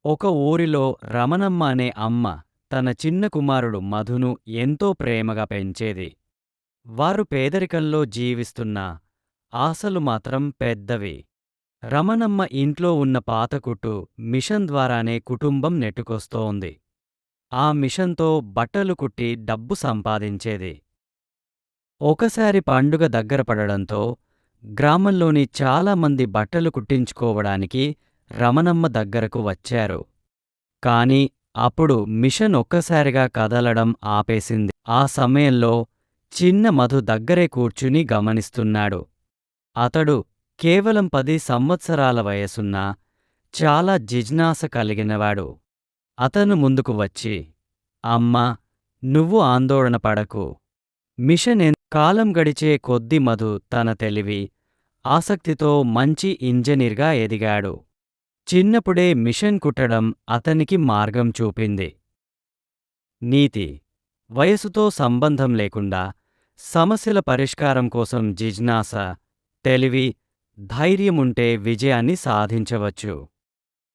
ఒక ఊరిలో రమణమ్మ అనే అమ్మ తన చిన్న కుమారుడు మధును ఎంతో ప్రేమగా పెంచేది. వారు పేదరికంలో జీవిస్తున్నా ఆశలు మాత్రం పెద్దవి. రమణమ్మ ఇంట్లో ఉన్న పాతకుట్టు మిషన్ ద్వారానే కుటుంబం నెట్టుకొస్తోంది. ఆ మిషన్తో బట్టలు కుట్టి డబ్బు సంపాదించేది. ఒకసారి పండుగ దగ్గర పడడంతో గ్రామంలోని చాలామంది బట్టలు కుట్టించుకోవడానికి రమణమ్మ దగ్గరకు వచ్చారు. కాని అప్పుడు మిషన్ ఒక్కసారిగా కదలడం ఆపేసింది. ఆ సమయంలో చిన్న మధు దగ్గరే కూర్చుని గమనిస్తున్నాడు. అతడు కేవలం 10 సంవత్సరాల వయసున్నా చాలా జిజ్ఞాస కలిగినవాడు. అతను ముందుకు వచ్చి, అమ్మా, నువ్వు ఆందోళన పడకు. మిషన్ కాలం గడిచే కొద్దీ మధు తన తెలివి, ఆసక్తితో మంచి ఇంజనీర్గా ఎదిగాడు. చిన్నప్పుడే మిషన్ కుట్టడం అతనికి మార్గం చూపింది. నీతి: వయసుతో సంబంధం లేకుండా సమస్యల పరిష్కారం కోసం జిజ్ఞాస, తెలివి, ధైర్యముంటే విజయాన్ని సాధించవచ్చు.